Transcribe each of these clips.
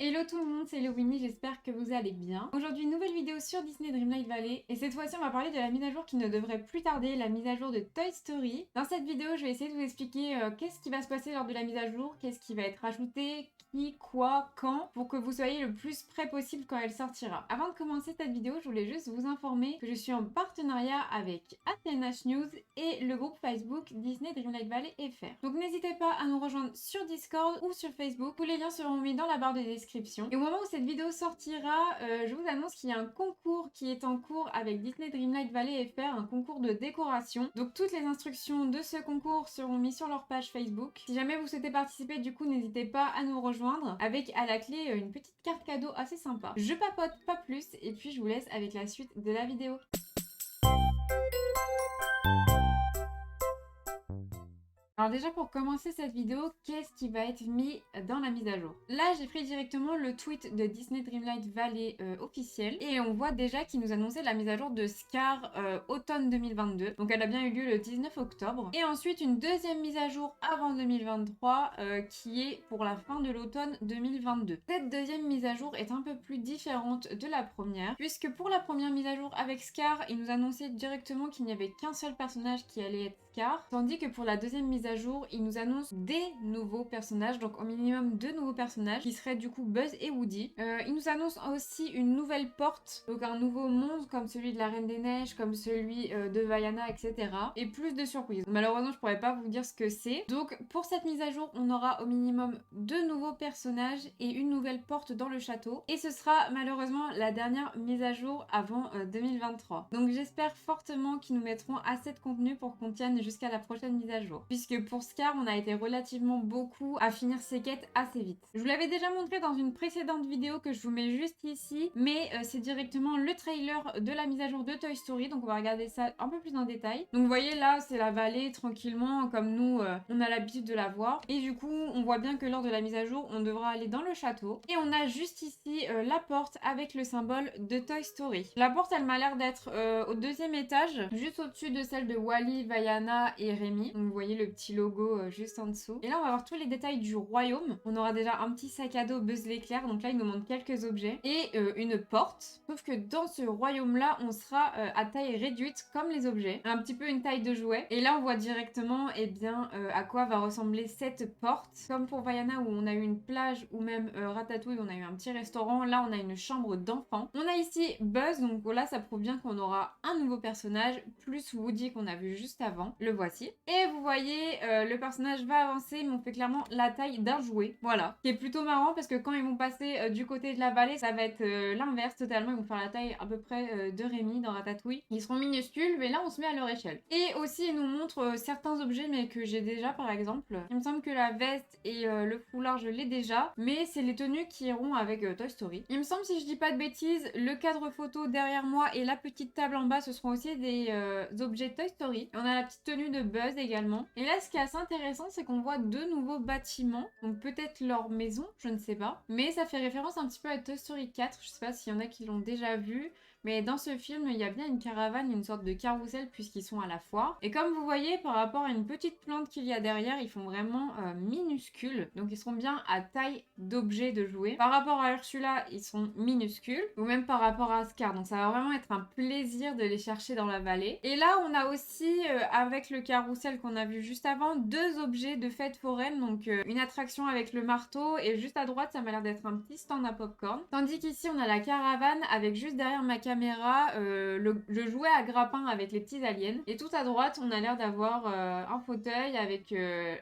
Hello tout le monde, c'est Winnie, j'espère que vous allez bien. Aujourd'hui, nouvelle vidéo sur Disney Dreamlight Valley et cette fois-ci on va parler de la mise à jour qui ne devrait plus tarder, la mise à jour de Toy Story. Dans cette vidéo, je vais essayer de vous expliquer qu'est-ce qui va se passer lors de la mise à jour, qu'est-ce qui va être ajouté, qui, quoi, quand, pour que vous soyez le plus près possible quand elle sortira. Avant de commencer cette vidéo, je voulais juste vous informer que je suis en partenariat avec ATNH News et le groupe Facebook Disney Dreamlight Valley FR. Donc n'hésitez pas à nous rejoindre sur Discord ou sur Facebook, tous les liens seront mis dans la barre de description. Et au moment où cette vidéo sortira, je vous annonce qu'il y a un concours qui est en cours avec Disney Dreamlight Valley FR, un concours de décoration. Donc toutes les instructions de ce concours seront mises sur leur page Facebook. Si jamais vous souhaitez participer, du coup, n'hésitez pas à nous rejoindre avec à la clé une petite carte cadeau assez sympa. Je papote pas plus et puis je vous laisse avec la suite de la vidéo. Alors déjà pour commencer cette vidéo, qu'est-ce qui va être mis dans la mise à jour? Là j'ai pris directement le tweet de Disney Dreamlight Valley officiel et on voit déjà qu'il nous annonçait la mise à jour de Scar automne 2022. Donc elle a bien eu lieu le 19 octobre. Et ensuite une deuxième mise à jour avant 2023 qui est pour la fin de l'automne 2022. Cette deuxième mise à jour est un peu plus différente de la première puisque pour la première mise à jour avec Scar, il nous annonçait directement qu'il n'y avait qu'un seul personnage qui allait être Scar, tandis que pour la deuxième mise à jour, il nous annonce des nouveaux personnages, donc au minimum 2 nouveaux personnages, qui seraient du coup Buzz et Woody. Il nous annonce aussi une nouvelle porte, donc un nouveau monde comme celui de la Reine des Neiges, comme celui de Vaiana, etc. Et plus de surprises. Malheureusement, je pourrais pas vous dire ce que c'est. Donc pour cette mise à jour, on aura au minimum 2 nouveaux personnages et une nouvelle porte dans le château. Et ce sera malheureusement la dernière mise à jour avant 2023. Donc j'espère fortement qu'ils nous mettront assez de contenu pour qu'on tienne jusqu'à la prochaine mise à jour. Puisque pour Scar, on a été relativement beaucoup à finir ses quêtes assez vite. Je vous l'avais déjà montré dans une précédente vidéo que je vous mets juste ici, mais c'est directement le trailer de la mise à jour de Toy Story, donc on va regarder ça un peu plus en détail. Donc vous voyez là, c'est la vallée tranquillement, comme nous, on a l'habitude de la voir. Et du coup, on voit bien que lors de la mise à jour, on devra aller dans le château. Et on a juste ici la porte avec le symbole de Toy Story. La porte, elle m'a l'air d'être au deuxième étage, juste au-dessus de celle de Wally, Vaiana et Rémi. Donc vous voyez le petit logo juste en dessous. Et là on va voir tous les détails du royaume. On aura déjà un petit sac à dos Buzz l'éclair. Donc là il nous montre quelques objets. Et une porte. Sauf que dans ce royaume là on sera à taille réduite comme les objets. Un petit peu une taille de jouet. Et là on voit directement à quoi va ressembler cette porte. Comme pour Vaiana où on a eu une plage ou même Ratatouille où on a eu un petit restaurant. Là on a une chambre d'enfant. On a ici Buzz. Donc là ça prouve bien qu'on aura un nouveau personnage plus Woody qu'on a vu juste avant. Le voici. Et vous voyez, le personnage va avancer, mais on fait clairement la taille d'un jouet. Voilà. Ce qui est plutôt marrant parce que quand ils vont passer du côté de la vallée, ça va être l'inverse totalement. Ils vont faire la taille à peu près de Rémi dans Ratatouille. Ils seront minuscules, mais là on se met à leur échelle. Et aussi, ils nous montrent certains objets, mais que j'ai déjà par exemple. Il me semble que la veste et le foulard, je l'ai déjà. Mais c'est les tenues qui iront avec Toy Story. Il me semble, si je dis pas de bêtises, le cadre photo derrière moi et la petite table en bas, ce seront aussi des objets Toy Story. Et on a la petite tenue de Buzz également. Et là, ce qui est assez intéressant, c'est qu'on voit 2 nouveaux bâtiments. Donc peut-être leur maison, je ne sais pas. Mais ça fait référence un petit peu à Toy Story 4. Je sais pas s'il y en a qui l'ont déjà vu. Mais dans ce film, il y a bien une caravane, une sorte de carrousel puisqu'ils sont à la foire. Et comme vous voyez, par rapport à une petite plante qu'il y a derrière, ils font vraiment minuscules. Donc ils seront bien à taille d'objet de jouet. Par rapport à Ursula, ils sont minuscules. Ou même par rapport à Scar. Donc ça va vraiment être un plaisir de les chercher dans la vallée. Et là, on a aussi, avec le carrousel qu'on a vu juste avant, 2 objets de fête foraine. Donc une attraction avec le marteau. Et juste à droite, ça m'a l'air d'être un petit stand à popcorn. Tandis qu'ici, on a la caravane avec juste derrière ma caméra le jouet à grappin avec les petits aliens. Et tout à droite, on a l'air d'avoir un fauteuil avec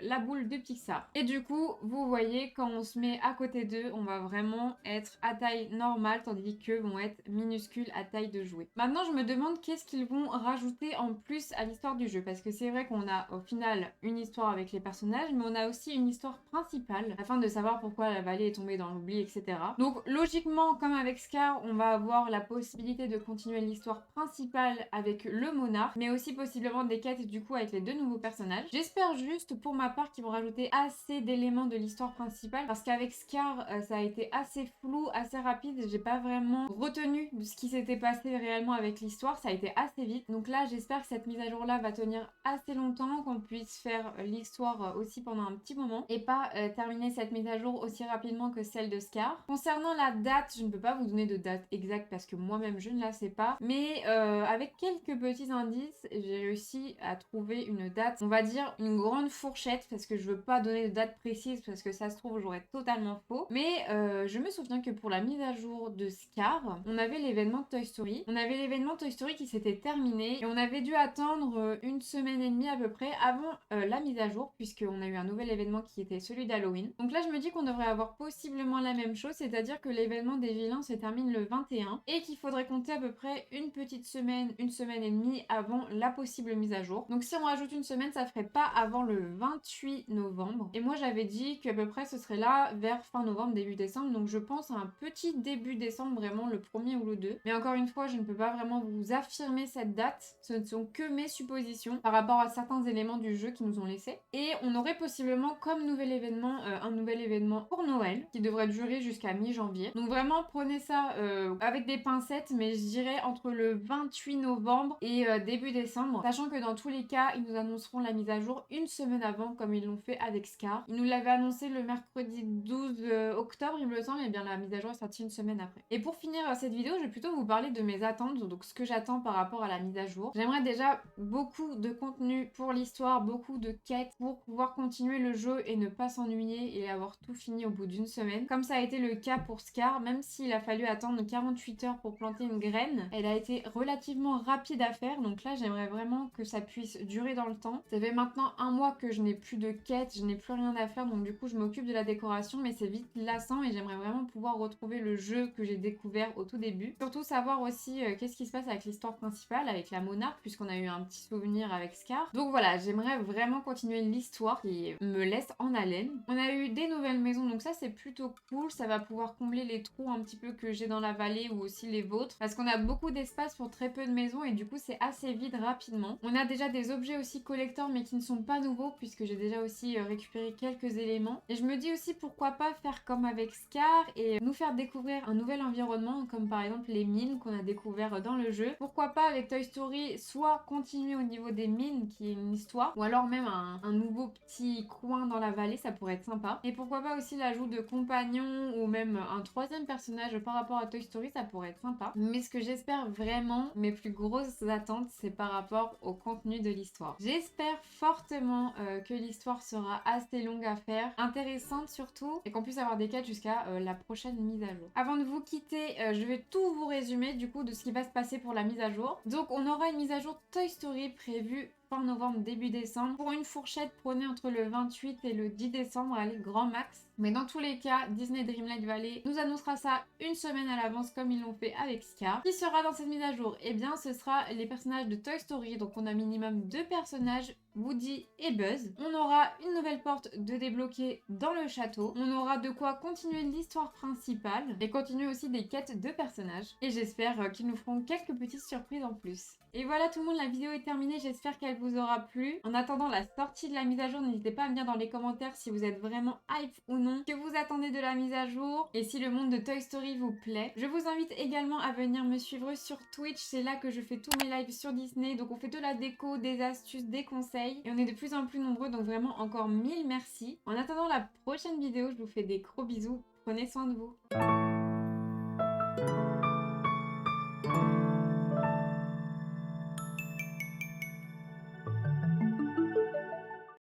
la boule de Pixar. Et du coup, vous voyez, quand on se met à côté d'eux, on va vraiment être à taille normale, tandis qu'eux vont être minuscules à taille de jouet. Maintenant, je me demande qu'est-ce qu'ils vont rajouter en plus à l'histoire du jeu. Parce que c'est vrai qu'on a au final une histoire avec les personnages, mais on a aussi une histoire principale, afin de savoir pourquoi la vallée est tombée dans l'oubli, etc. Donc logiquement, comme avec Scar, on va avoir la possibilité possibilité de continuer l'histoire principale avec le monarque, mais aussi possiblement des quêtes du coup avec les 2 nouveaux personnages. J'espère juste pour ma part qu'ils vont rajouter assez d'éléments de l'histoire principale, parce qu'avec Scar, ça a été assez flou, assez rapide, j'ai pas vraiment retenu de ce qui s'était passé réellement avec l'histoire, ça a été assez vite. Donc là, j'espère que cette mise à jour là va tenir assez longtemps, qu'on puisse faire l'histoire aussi pendant un petit moment, et pas terminer cette mise à jour aussi rapidement que celle de Scar. Concernant la date, je ne peux pas vous donner de date exacte parce que moi-même je ne la sais pas, mais avec quelques petits indices, j'ai réussi à trouver une date, on va dire une grande fourchette, parce que je veux pas donner de date précise parce que ça se trouve j'aurais totalement faux, mais je me souviens que pour la mise à jour de Scar, on avait l'événement Toy Story. On avait l'événement Toy Story qui s'était terminé et on avait dû attendre une semaine et demie à peu près avant la mise à jour, puisqu'on a eu un nouvel événement qui était celui d'Halloween. Donc là je me dis qu'on devrait avoir possiblement la même chose, c'est-à-dire que l'événement des vilains se termine le 21 et qu'il faudrait compter à peu près une petite semaine, une semaine et demie avant la possible mise à jour. Donc si on rajoute une semaine, ça ferait pas avant le 28 novembre. Et moi j'avais dit qu'à peu près ce serait là vers fin novembre, début décembre. Donc je pense à un petit début décembre, vraiment le 1er ou le 2. Mais encore une fois, je ne peux pas vraiment vous affirmer cette date. Ce ne sont que mes suppositions par rapport à certains éléments du jeu qui nous ont laissés. Et on aurait possiblement comme nouvel événement, un nouvel événement pour Noël qui devrait durer jusqu'à mi-janvier. Donc vraiment prenez ça avec des pincettes, mais je dirais entre le 28 novembre et début décembre, sachant que dans tous les cas, ils nous annonceront la mise à jour une semaine avant comme ils l'ont fait avec Scar. Ils nous l'avaient annoncé le mercredi 12 octobre, il me semble, et bien la mise à jour est sortie une semaine après. Et pour finir cette vidéo, je vais plutôt vous parler de mes attentes, donc ce que j'attends par rapport à la mise à jour. J'aimerais déjà beaucoup de contenu pour l'histoire, beaucoup de quêtes pour pouvoir continuer le jeu et ne pas s'ennuyer et avoir tout fini au bout d'une semaine. Comme ça a été le cas pour Scar, même s'il a fallu attendre 48 heures pour planter une graine, elle a été relativement rapide à faire, donc là j'aimerais vraiment que ça puisse durer dans le temps. Ça fait maintenant un mois que je n'ai plus de quêtes, je n'ai plus rien à faire, donc du coup je m'occupe de la décoration, mais c'est vite lassant et j'aimerais vraiment pouvoir retrouver le jeu que j'ai découvert au tout début. Surtout savoir aussi qu'est-ce qui se passe avec l'histoire principale, avec la monarque, puisqu'on a eu un petit souvenir avec Scar. Donc voilà, j'aimerais vraiment continuer l'histoire qui me laisse en haleine. On a eu des nouvelles maisons, donc ça c'est plutôt cool, ça va pouvoir combler les trous un petit peu que j'ai dans la vallée ou aussi les vôtres, parce qu'on a beaucoup d'espace pour très peu de maisons et du coup c'est assez vide rapidement. On a déjà des objets aussi collector mais qui ne sont pas nouveaux, puisque j'ai déjà aussi récupéré quelques éléments. Et je me dis aussi pourquoi pas faire comme avec Scar et nous faire découvrir un nouvel environnement, comme par exemple les mines qu'on a découvert dans le jeu. Pourquoi pas avec Toy Story, soit continuer au niveau des mines qui est une histoire, ou alors même un nouveau petit coin dans la vallée, ça pourrait être sympa. Et pourquoi pas aussi l'ajout de compagnons ou même un troisième personnage par rapport à Toy Story, ça pourrait être sympa. Mais ce que j'espère vraiment, mes plus grosses attentes, c'est par rapport au contenu de l'histoire. J'espère fortement que l'histoire sera assez longue à faire, intéressante surtout, et qu'on puisse avoir des quêtes jusqu'à la prochaine mise à jour. Avant de vous quitter, je vais tout vous résumer du coup de ce qui va se passer pour la mise à jour. Donc on aura une mise à jour Toy Story prévue fin novembre, début décembre. Pour une fourchette, prenez entre le 28 et le 10 décembre, allez, grand max. Mais dans tous les cas, Disney Dreamlight Valley nous annoncera ça une semaine à l'avance comme ils l'ont fait avec Scar. Qui sera dans cette mise à jour? Eh bien, ce sera les personnages de Toy Story. Donc on a minimum 2 personnages, Woody et Buzz. On aura une nouvelle porte de débloquer dans le château. On aura de quoi continuer l'histoire principale et continuer aussi des quêtes de personnages. Et j'espère qu'ils nous feront quelques petites surprises en plus. Et voilà tout le monde, la vidéo est terminée, j'espère qu'elle vous aura plu. En attendant la sortie de la mise à jour, n'hésitez pas à me dire dans les commentaires si vous êtes vraiment hype ou non, que vous attendez de la mise à jour et si le monde de Toy Story vous plaît. Je vous invite également à venir me suivre sur Twitch, c'est là que je fais tous mes lives sur Disney, donc on fait de la déco, des astuces, des conseils et on est de plus en plus nombreux, donc vraiment encore 1000 merci. En attendant la prochaine vidéo, je vous fais des gros bisous, prenez soin de vous.